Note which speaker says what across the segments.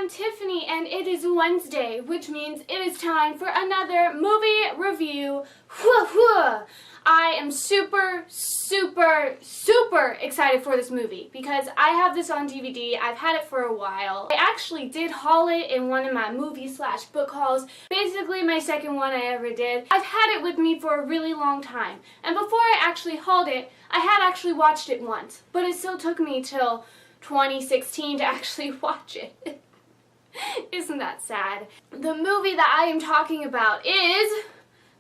Speaker 1: Tiffany, and it is Wednesday, which means it is time for another movie review. I am super excited for this movie because I have this on DVD. I've had it for a while. I actually did haul it in one of my movie/book hauls. Basically my second one I ever did. I've had it with me for a really long time. And before I actually hauled it, I had actually watched it once. But it still took me till 2016 to actually watch it. Isn't that sad? The movie that I am talking about is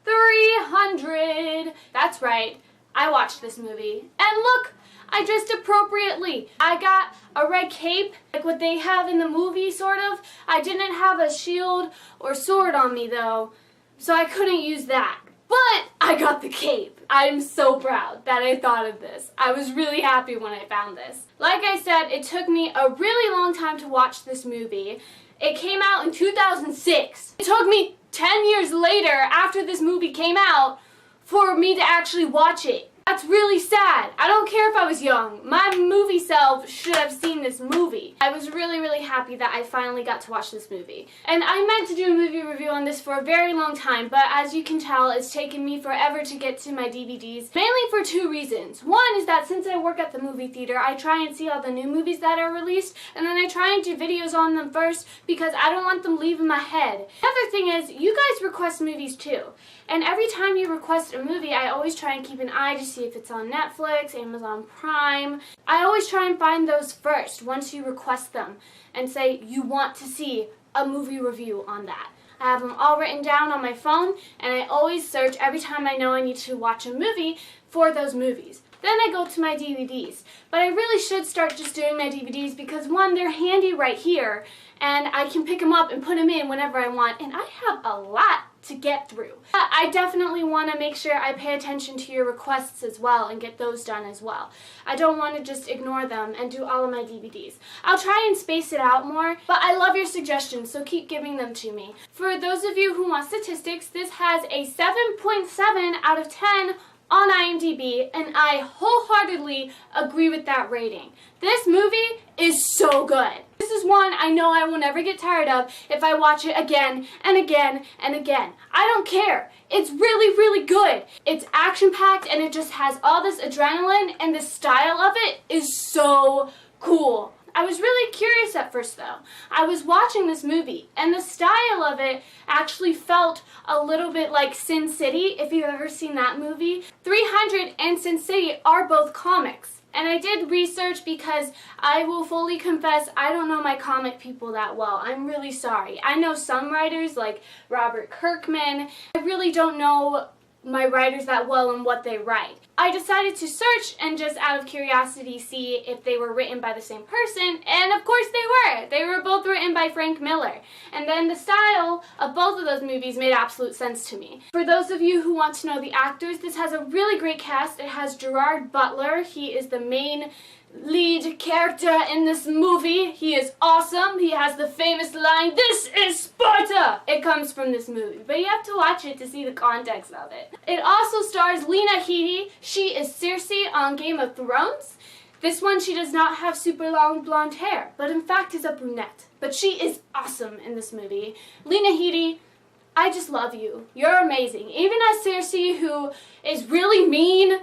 Speaker 1: 300. That's right. I watched this movie. And look, I dressed appropriately. I got a red cape, like what they have in the movie, sort of. I didn't have a shield or sword on me, though, so I couldn't use that. But I got the cape. I'm so proud that I thought of this. I was really happy when I found this. Like I said, it took me a really long time to watch this movie. It came out in 2006. It took me 10 years later, after this movie came out, for me to actually watch it. That's really sad. I don't care if I was young. My movie self should have seen this movie. I was really happy that I finally got to watch this movie. And I meant to do a movie review on this for a very long time, but as you can tell, it's taken me forever to get to my DVDs, mainly for two reasons. One is that since I work at the movie theater, I try and see all the new movies that are released, and then I try and do videos on them first because I don't want them leaving my head. Another thing is, you guys request movies too. And every time you request a movie, I always try and keep an eye to see if it's on Netflix, Amazon Prime. I always try and find those first once you request them and say you want to see a movie review on that. I have them all written down on my phone, and I always search every time I know I need to watch a movie for those movies. Then I go to my DVDs. But I really should start just doing my DVDs because, one, they're handy right here, and I can pick them up and put them in whenever I want, and I have a lot to get through. I definitely want to make sure I pay attention to your requests as well and get those done as well. I don't want to just ignore them and do all of my DVDs. I'll try and space it out more, but I love your suggestions, so keep giving them to me. For those of you who want statistics, this has a 7.7 out of 10 on IMDb, and I wholeheartedly agree with that rating. This movie is so good. This is one I know I will never get tired of if I watch it again and again and again. I don't care. It's really good. It's action-packed and it just has all this adrenaline, and the style of it is so cool. I was really curious at first though. I was watching this movie and the style of it actually felt a little bit like Sin City, if you've ever seen that movie. 300 and Sin City are both comics. And I did research because I will fully confess I don't know my comic people that well. I'm really sorry. I know some writers like Robert Kirkman. I really don't know my writers that well and what they write. I decided to search and just out of curiosity see if they were written by the same person, and of course they were. They were both written by Frank Miller. And then the style of both of those movies made absolute sense to me. For those of you who want to know the actors, this has a really great cast. It has Gerard Butler. He is the main lead character in this movie. He is awesome. He has the famous line, "This is Sparta!" It comes from this movie, but you have to watch it to see the context of it. It also stars Lena Headey. She is Cersei on Game of Thrones. This one, she does not have super long blonde hair, but in fact is a brunette. But she is awesome in this movie. Lena Headey, I just love you. You're amazing. Even as Cersei, who is really mean,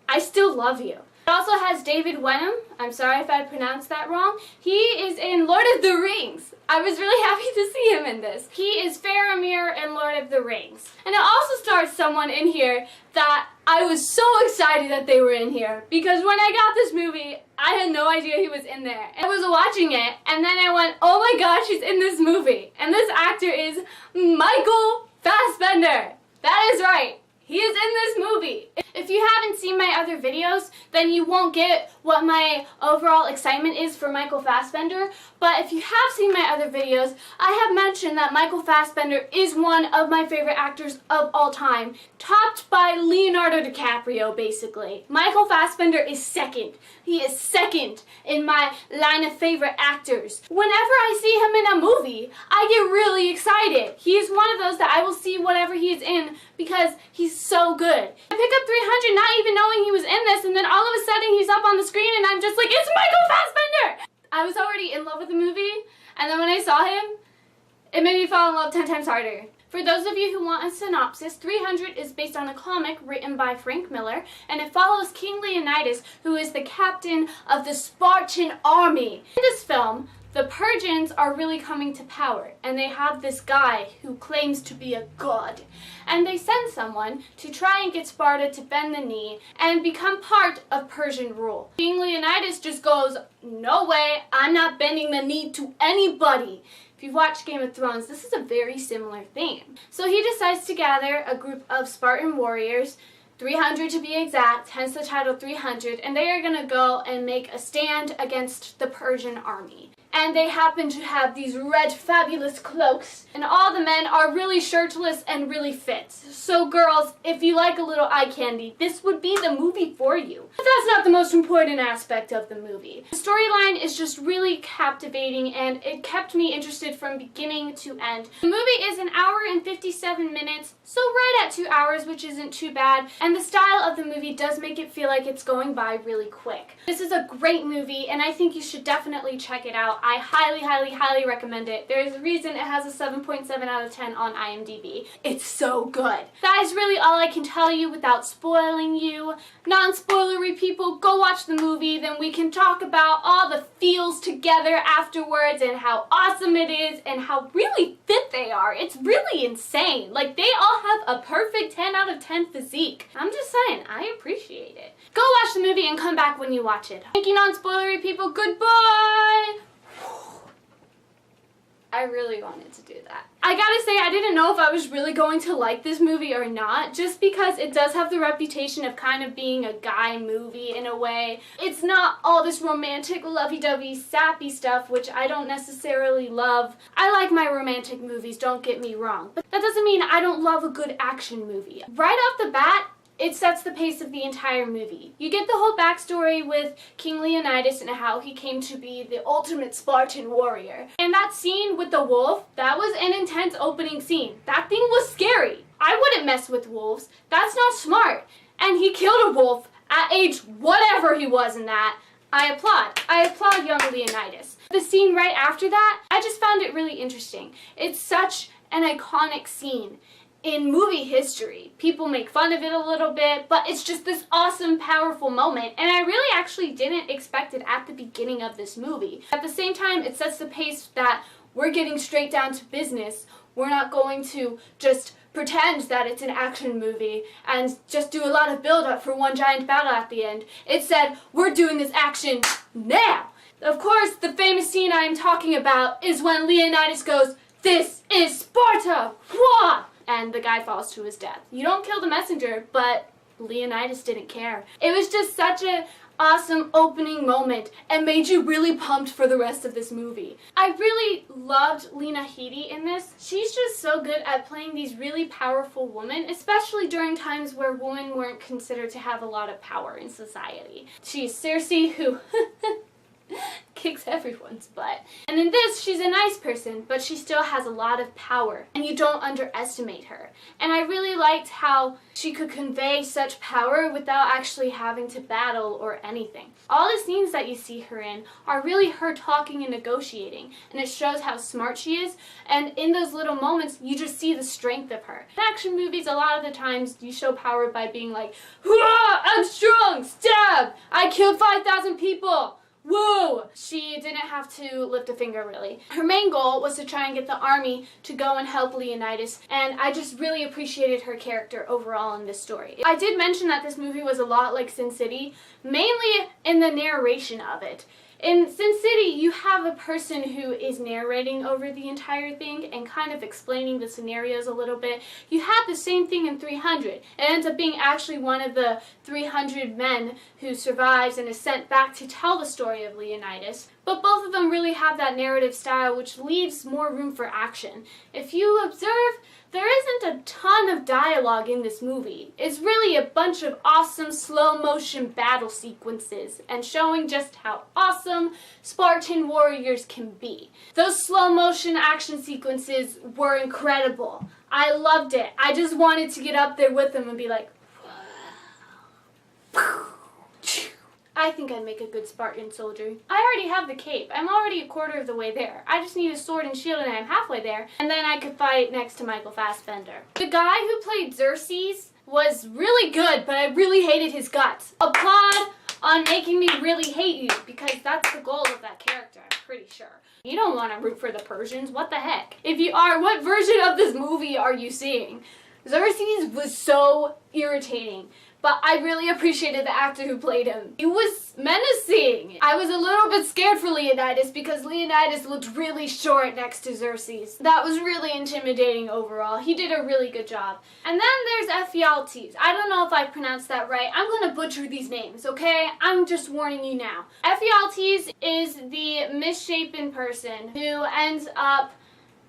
Speaker 1: I still love you. It also has David Wenham. I'm sorry if I pronounced that wrong. He is in Lord of the Rings. I was really happy to see him in this. He is Faramir in Lord of the Rings. And it also stars someone in here that I was so excited that they were in here, because when I got this movie, I had no idea he was in there. I was watching it, and then I went, oh my gosh, he's in this movie. And this actor is Michael Fassbender. That is right. He is in this movie. If you haven't seen my other videos, then you won't get what my overall excitement is for Michael Fassbender. But if you have seen my other videos, I have mentioned that Michael Fassbender is one of my favorite actors of all time, topped by Leonardo DiCaprio, basically. Michael Fassbender is second. He is second in my line of favorite actors. Whenever I see him in a movie, I get really excited. He is one of those that I will see whatever he is in because he's so good. I pick up 300 not even knowing he was in this, and then all of a sudden he's up on the screen and I'm just like, it's Michael Fassbender! I was already in love with the movie, and then when I saw him, it made me fall in love 10 times harder. For those of you who want a synopsis, 300 is based on a comic written by Frank Miller, and it follows King Leonidas, who is the captain of the Spartan army. In this film, the Persians are really coming to power, and they have this guy who claims to be a god. And they send someone to try and get Sparta to bend the knee and become part of Persian rule. King Leonidas just goes, "No way, I'm not bending the knee to anybody." If you've watched Game of Thrones, this is a very similar theme. So he decides to gather a group of Spartan warriors, 300 to be exact, hence the title 300, and they are going to go and make a stand against the Persian army. And they happen to have these red fabulous cloaks, and all the men are really shirtless and really fit. So girls, if you like a little eye candy, this would be the movie for you. But that's not the most important aspect of the movie. The storyline is just really captivating, and it kept me interested from beginning to end. The movie is 1 hour and 57 minutes, so right at 2 hours, which isn't too bad, and the style of the movie does make it feel like it's going by really quick. This is a great movie, and I think you should definitely check it out. I highly, highly, highly recommend it. There's a reason it has a 7.7 out of 10 on IMDb. It's so good. That is really all I can tell you without spoiling you. Non-spoilery people, go watch the movie, then we can talk about all the feels together afterwards and how awesome it is and how really fit they are. It's really insane. Like, they all have a perfect 10 out of 10 physique. I'm just saying, I appreciate it. Go watch the movie and come back when you watch it. Thank you, non-spoilery people. Goodbye! I really wanted to do that. I gotta say, I didn't know if I was really going to like this movie or not, just because it does have the reputation of kind of being a guy movie in a way. It's not all this romantic, lovey-dovey, sappy stuff, which I don't necessarily love. I like my romantic movies, don't get me wrong. But that doesn't mean I don't love a good action movie. Right off the bat, it sets the pace of the entire movie. You get the whole backstory with King Leonidas and how he came to be the ultimate Spartan warrior. And that scene with the wolf, that was an intense opening scene. That thing was scary. I wouldn't mess with wolves. That's not smart. And he killed a wolf at age whatever he was in that. I applaud. I applaud young Leonidas. The scene right after that, I just found it really interesting. It's such an iconic scene in movie history. People make fun of it a little bit, but it's just this awesome, powerful moment, and I really actually didn't expect it at the beginning of this movie. At the same time, it sets the pace that we're getting straight down to business. We're not going to just pretend that it's an action movie and just do a lot of build-up for one giant battle at the end. It said, we're doing this action now! Of course, the famous scene I am talking about is when Leonidas goes, "This is Sparta! Wah!" And the guy falls to his death. You don't kill the messenger, but Leonidas didn't care. It was just such an awesome opening moment and made you really pumped for the rest of this movie. I really loved Lena Headey in this. She's just so good at playing these really powerful women, especially during times where women weren't considered to have a lot of power in society. She's Cersei, who kicks everyone's butt. And in this, she's a nice person, but she still has a lot of power, and you don't underestimate her. And I really liked how she could convey such power without actually having to battle or anything. All the scenes that you see her in are really her talking and negotiating, and it shows how smart she is, and in those little moments, you just see the strength of her. In action movies, a lot of the times, you show power by being like, "Hurrah! I'm strong! Stab! I killed 5,000 people! Whoa!" She didn't have to lift a finger, really. Her main goal was to try and get the army to go and help Leonidas, and I just really appreciated her character overall in this story. I did mention that this movie was a lot like Sin City, mainly in the narration of it. In Sin City, you have a person who is narrating over the entire thing and kind of explaining the scenarios a little bit. You have the same thing in 300. It ends up being actually one of the 300 men who survives and is sent back to tell the story of Leonidas. But both of them really have that narrative style, which leaves more room for action. If you observe, there isn't a ton of dialogue in this movie. It's really a bunch of awesome slow-motion battle sequences and showing just how awesome Spartan warriors can be. Those slow-motion action sequences were incredible. I loved it. I just wanted to get up there with them and be like, I think I'd make a good Spartan soldier. I already have the cape. I'm already a quarter of the way there. I just need a sword and shield and I'm halfway there. And then I could fight next to Michael Fassbender. The guy who played Xerxes was really good, but I really hated his guts. Applaud on making me really hate you, because that's the goal of that character, I'm pretty sure. You don't want to root for the Persians, what the heck? If you are, what version of this movie are you seeing? Xerxes was so irritating, but I really appreciated the actor who played him. He was menacing. I was a little bit scared for Leonidas because Leonidas looked really short next to Xerxes. That was really intimidating overall. He did a really good job. And then there's Ephialtes. I don't know if I pronounced that right. I'm gonna butcher these names, okay? I'm just warning you now. Ephialtes is the misshapen person who ends up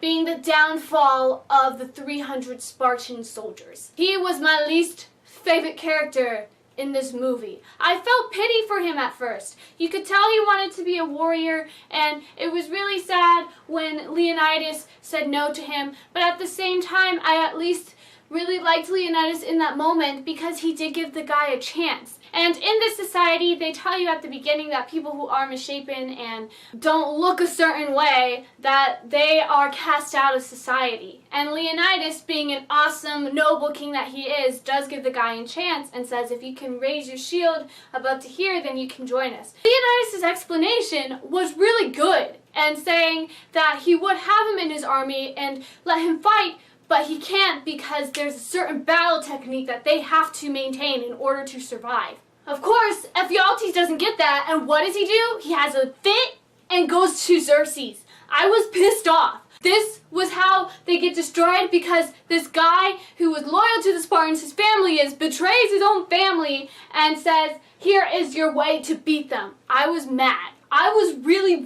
Speaker 1: being the downfall of the 300 Spartan soldiers. He was my least favorite character in this movie. I felt pity for him at first. You could tell he wanted to be a warrior, and it was really sad when Leonidas said no to him, but at the same time, I at least really liked Leonidas in that moment because he did give the guy a chance. And in this society, they tell you at the beginning that people who are misshapen and don't look a certain way, that they are cast out of society. And Leonidas, being an awesome, noble king that he is, does give the guy a chance and says, if you can raise your shield above to here, then you can join us. Leonidas' explanation was really good, and saying that he would have him in his army and let him fight, but he can't because there's a certain battle technique that they have to maintain in order to survive. Of course, Ephialtes doesn't get that, and what does he do? He has a fit and goes to Xerxes. I was pissed off. This was how they get destroyed, because this guy who was loyal to the Spartans, his family is, betrays his own family and says, here is your way to beat them. I was mad. I was really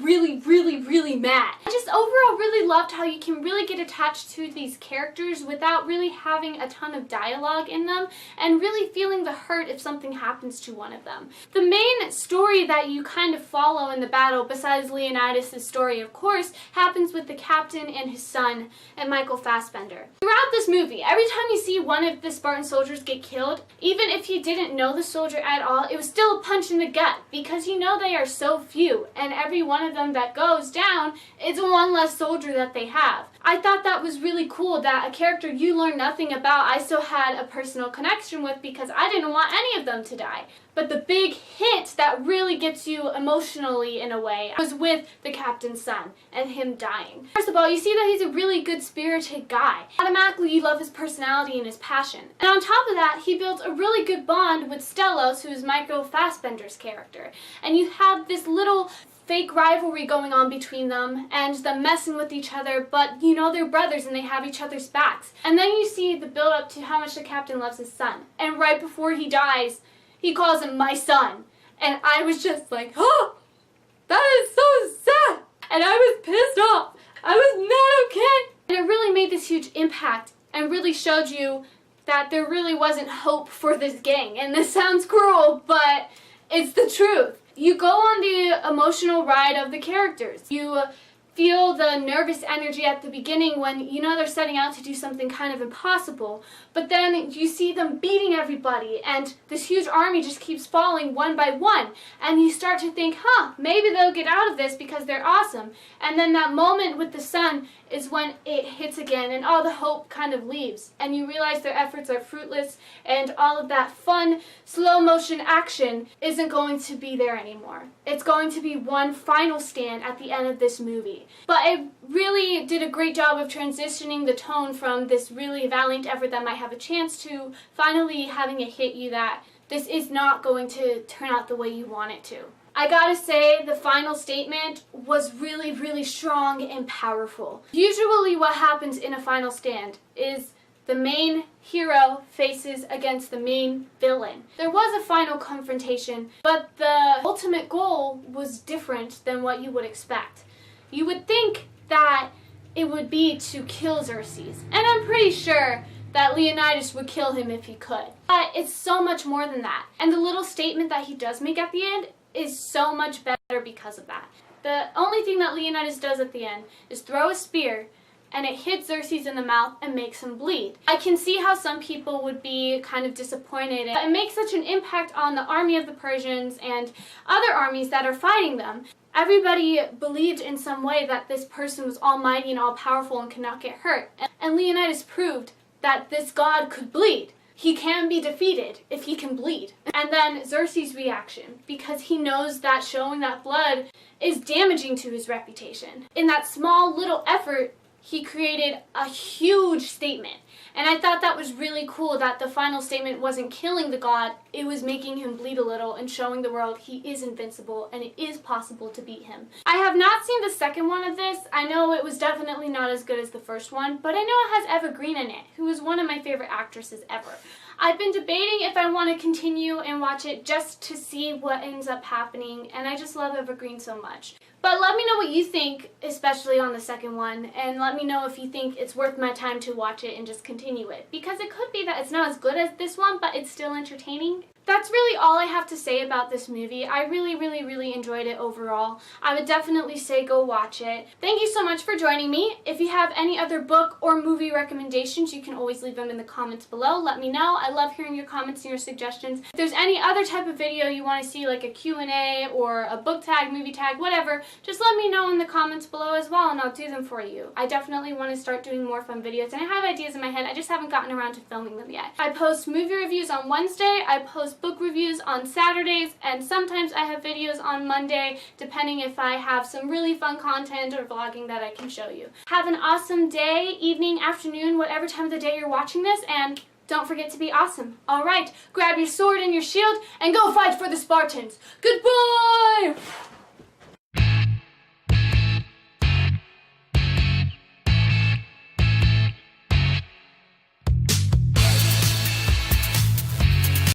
Speaker 1: mad. I just overall really loved how you can really get attached to these characters without really having a ton of dialogue in them and really feeling the hurt if something happens to one of them. The main story that you kind of follow in the battle, besides Leonidas' story of course, happens with the captain and his son and Michael Fassbender. Throughout this movie, every time you see one of the Spartan soldiers get killed, even if you didn't know the soldier at all, it was still a punch in the gut, because you know they are so few. And every one of them that goes down is one less soldier that they have. I thought that was really cool that a character you learn nothing about I still had a personal connection with, because I didn't want any of them to die. But the big hit that really gets you emotionally in a way was with the captain's son and him dying. First of all, you see that he's a really good-spirited guy. Automatically you love his personality and his passion. And on top of that, he builds a really good bond with Stellos, who is Michael Fassbender's character. And you have this little fake rivalry going on between them and them messing with each other, but you know they're brothers and they have each other's backs. And then you see the build up to how much the captain loves his son. And right before he dies, he calls him my son. And I was just like, oh, that is so sad. And I was pissed off. I was not okay. And it really made this huge impact and really showed you that there really wasn't hope for this gang. And this sounds cruel, but it's the truth. You go on the emotional ride of the characters. You feel the nervous energy at the beginning when you know they're setting out to do something kind of impossible, but then you see them beating everybody and this huge army just keeps falling one by one, and you start to think, maybe they'll get out of this because they're awesome. And then that moment with the sun is when it hits again and all the hope kind of leaves, and you realize their efforts are fruitless and all of that fun slow motion action isn't going to be there anymore. It's going to be one final stand at the end of this movie. But it really did a great job of transitioning the tone from this really valiant effort that might have a chance to finally having it hit you that this is not going to turn out the way you want it to. I gotta say, the final statement was really strong and powerful. Usually what happens in a final stand is the main hero faces against the main villain. There was a final confrontation, but the ultimate goal was different than what you would expect. You would think that it would be to kill Xerxes, and I'm pretty sure that Leonidas would kill him if he could. But it's so much more than that. And the little statement that he does make at the end is so much better because of that. The only thing that Leonidas does at the end is throw a spear and it hits Xerxes in the mouth and makes him bleed. I can see how some people would be kind of disappointed. It makes such an impact on the army of the Persians and other armies that are fighting them. Everybody believed in some way that this person was almighty and all-powerful and could not get hurt. And Leonidas proved that this god could bleed. He can be defeated if he can bleed. And then Xerxes' reaction, because he knows that showing that blood is damaging to his reputation. In that small little effort, he created a huge statement. And I thought that was really cool that the final statement wasn't killing the god, it was making him bleed a little and showing the world he is invincible and it is possible to beat him. I have not seen the second one of this. I know it was definitely not as good as the first one, but I know it has Eva Green in it, who is one of my favorite actresses ever. I've been debating if I want to continue and watch it just to see what ends up happening, and I just love Eva Green so much. But let me know what you think, especially on the second one, and let me know if you think it's worth my time to watch it and just continue it. Because it could be that it's not as good as this one, but it's still entertaining. That's really all I have to say about this movie. I really enjoyed it overall. I would definitely say go watch it. Thank you so much for joining me. If you have any other book or movie recommendations, you can always leave them in the comments below. Let me know. I love hearing your comments and your suggestions. If there's any other type of video you want to see, like a Q&A or a book tag, movie tag, whatever, just let me know in the comments below as well and I'll do them for you. I definitely want to start doing more fun videos and I have ideas in my head. I just haven't gotten around to filming them yet. I post movie reviews on Wednesday. I post book reviews on Saturdays, and sometimes I have videos on Monday, depending if I have some really fun content or vlogging that I can show you. Have an awesome day, evening, afternoon, whatever time of the day you're watching this, and don't forget to be awesome. Alright, grab your sword and your shield, and go fight for the Spartans. Goodbye!